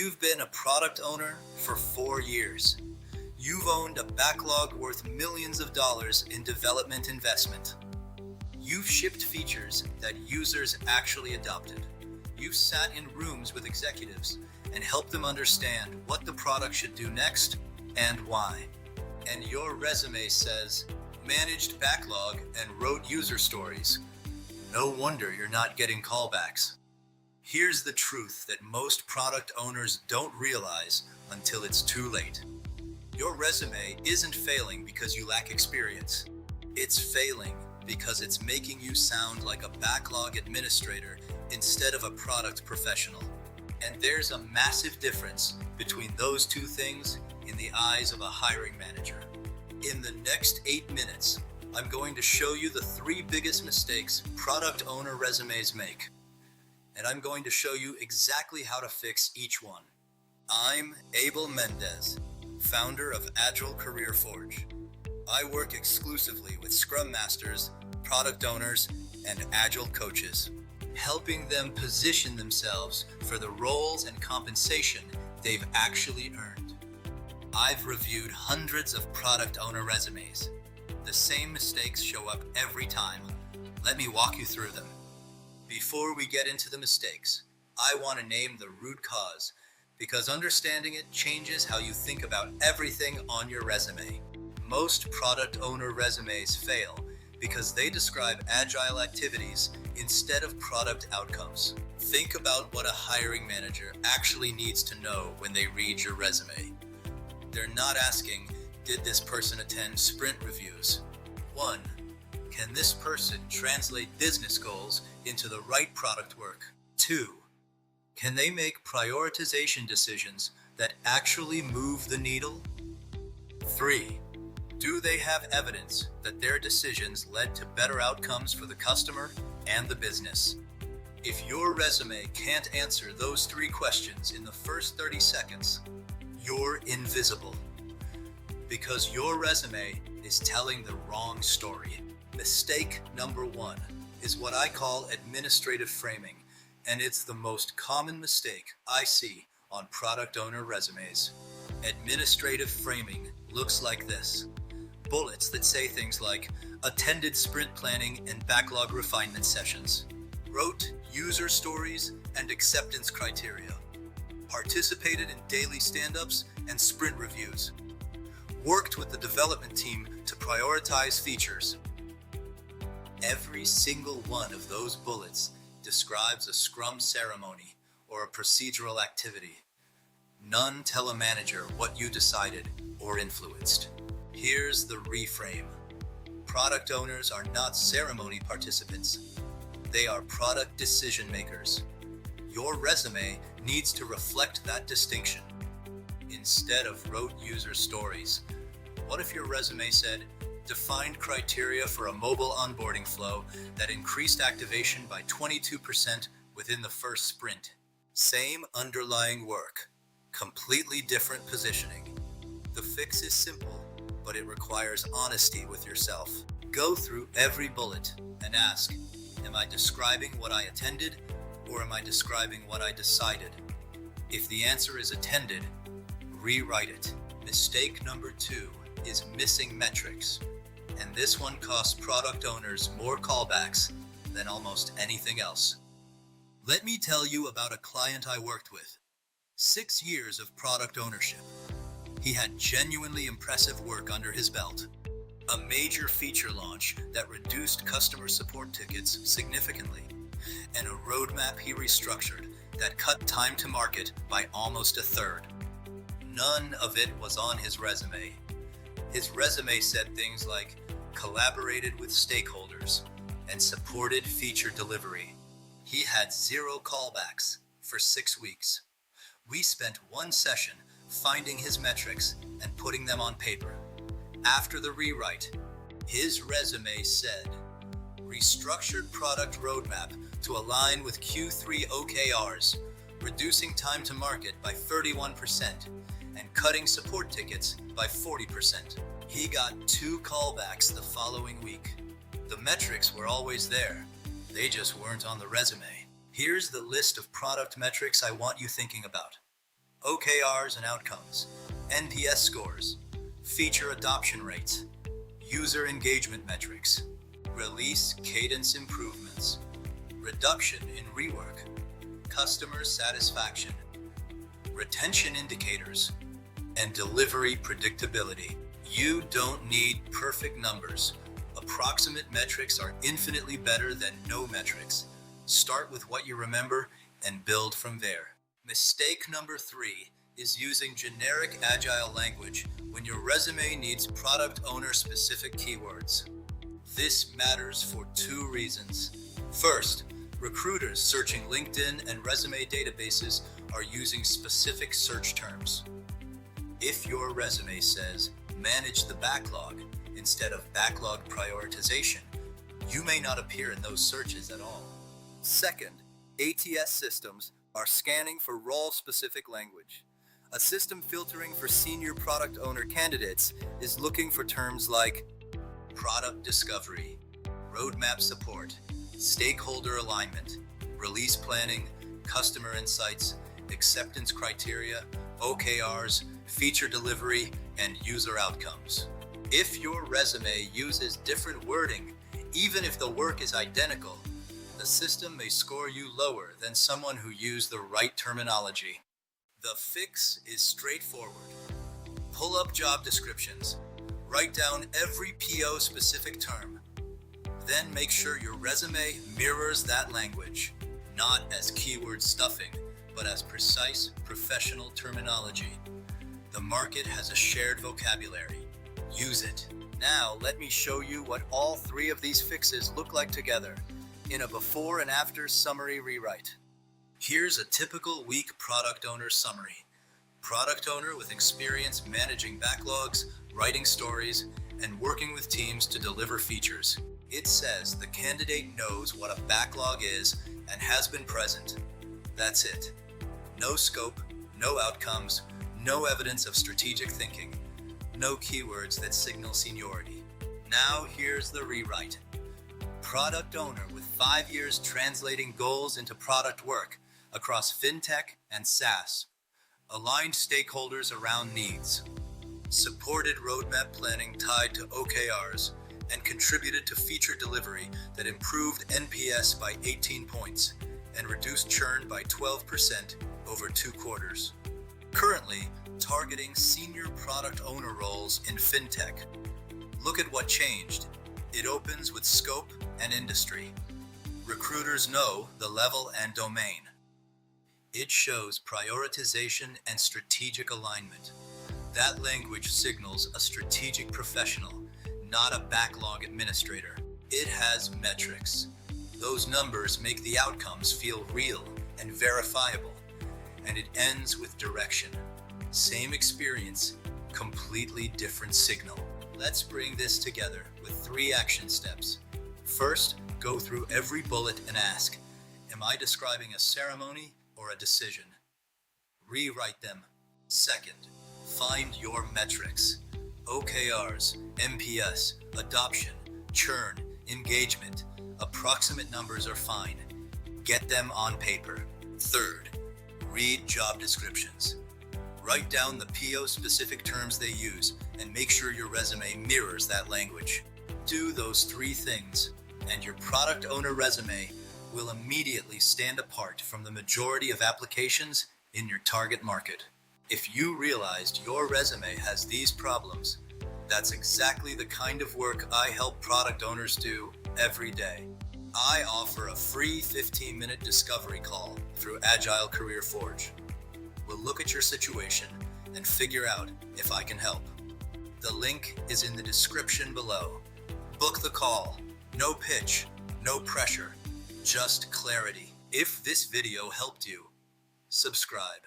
You've been a product owner for 4 years. You've owned a backlog worth millions of dollars in development investment. You've shipped features that users actually adopted. You've sat in rooms with executives and helped them understand what the product should do next and why. And your resume says, managed backlog and wrote user stories. No wonder you're not getting callbacks. Here's the truth that most product owners don't realize until it's too late. Your resume isn't failing because you lack experience. It's failing because it's making you sound like a backlog administrator instead of a product professional. And there's a massive difference between those two things in the eyes of a hiring manager. In the next 8 minutes, I'm going to show you the 3 biggest mistakes product owner resumes make. And I'm going to show you exactly how to fix each one. I'm Abel Mendez, founder of Agile Career Forge. I work exclusively with Scrum Masters, product owners, and Agile coaches, helping them position themselves for the roles and compensation they've actually earned. I've reviewed hundreds of product owner resumes. The same mistakes show up every time. Let me walk you through them. Before we get into the mistakes, I want to name the root cause because understanding it changes how you think about everything on your resume. Most product owner resumes fail because they describe agile activities instead of product outcomes. Think about what a hiring manager actually needs to know when they read your resume. They're not asking, did this person attend sprint reviews? 1. Can this person translate business goals into the right product work? 2. Can they make prioritization decisions that actually move the needle? 3. Do they have evidence that their decisions led to better outcomes for the customer and the business? If your resume can't answer those 3 questions in the first 30 seconds, you're invisible. Because your resume is telling the wrong story. Mistake number 1 is what I call administrative framing, and it's the most common mistake I see on product owner resumes. Administrative framing looks like this. Bullets that say things like, attended sprint planning and backlog refinement sessions, wrote user stories and acceptance criteria, participated in daily stand-ups and sprint reviews, worked with the development team to prioritize features. Every single one of those bullets describes a Scrum ceremony or a procedural activity. None tell a manager what you decided or influenced. Here's the reframe. Product owners are not ceremony participants. They are product decision makers. Your resume needs to reflect that distinction. Instead of wrote user stories, what if your resume said, defined criteria for a mobile onboarding flow that increased activation by 22% within the first sprint? Same underlying work, completely different positioning. The fix is simple, but it requires honesty with yourself. Go through every bullet and ask, am I describing what I attended or am I describing what I decided? If the answer is attended, rewrite it. Mistake number 2 is missing metrics. And this one costs product owners more callbacks than almost anything else. Let me tell you about a client I worked with. 6 years of product ownership. He had genuinely impressive work under his belt. A major feature launch that reduced customer support tickets significantly, and a roadmap he restructured that cut time to market by almost a third. None of it was on his resume. His resume said things like, collaborated with stakeholders and supported feature delivery. He had 0 callbacks for 6 weeks. We spent 1 session finding his metrics and putting them on paper. After the rewrite, his resume said, restructured product roadmap to align with Q3 OKRs, reducing time to market by 31% and cutting support tickets by 40%. He got 2 callbacks the following week. The metrics were always there. They just weren't on the resume. Here's the list of product metrics I want you thinking about. OKRs and outcomes, NPS scores, feature adoption rates, user engagement metrics, release cadence improvements, reduction in rework, customer satisfaction, retention indicators, and delivery predictability. You don't need perfect numbers. Approximate metrics are infinitely better than no metrics. Start with what you remember and build from there. Mistake number 3 is using generic Agile language when your resume needs product owner specific keywords. This matters for 2 reasons. First, recruiters searching LinkedIn and resume databases are using specific search terms. If your resume says manage the backlog instead of backlog prioritization, you may not appear in those searches at all. Second, ATS systems are scanning for role-specific language. A system filtering for senior product owner candidates is looking for terms like product discovery, roadmap support, stakeholder alignment, release planning, customer insights, acceptance criteria, OKRs, feature delivery, and user outcomes. If your resume uses different wording, even if the work is identical, the system may score you lower than someone who used the right terminology. The fix is straightforward. Pull up job descriptions. Write down every PO-specific term. Then make sure your resume mirrors that language, not as keyword stuffing, but as precise professional terminology. The market has a shared vocabulary. Use it. Now, let me show you what all 3 of these fixes look like together in a before and after summary rewrite. Here's a typical week product owner summary. Product owner with experience managing backlogs, writing stories, and working with teams to deliver features. It says the candidate knows what a backlog is and has been present. That's it. No scope, no outcomes, no evidence of strategic thinking, no keywords that signal seniority. Now here's the rewrite. Product owner with 5 years translating goals into product work across fintech and SaaS. Aligned stakeholders around needs. Supported roadmap planning tied to OKRs and contributed to feature delivery that improved NPS by 18 points and reduced churn by 12% over 2 quarters. Currently, targeting senior product owner roles in fintech. Look at what changed. It opens with scope and industry. Recruiters know the level and domain. It shows prioritization and strategic alignment. That language signals a strategic professional, not a backlog administrator. It has metrics. Those numbers make the outcomes feel real and verifiable. And it ends with direction. Same experience, completely different signal. Let's bring this together with 3 action steps. First, go through every bullet and ask, am I describing a ceremony or a decision? Rewrite them. Second, find your metrics. OKRs, NPS, adoption, churn, engagement. Approximate numbers are fine. Get them on paper. Third, read job descriptions. Write down the PO-specific terms they use and make sure your resume mirrors that language. Do those 3 things, and your product owner resume will immediately stand apart from the majority of applications in your target market. If you realized your resume has these problems, that's exactly the kind of work I help product owners do every day. I offer a free 15-minute discovery call through Agile Career Forge. We'll look at your situation and figure out if I can help. The link is in the description below. Book the call. No pitch, no pressure, just clarity. If this video helped you, subscribe.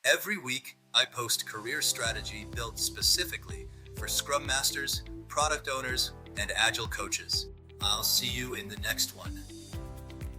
Every week, I post career strategy built specifically for Scrum Masters, product owners, and Agile coaches. I'll see you in the next one.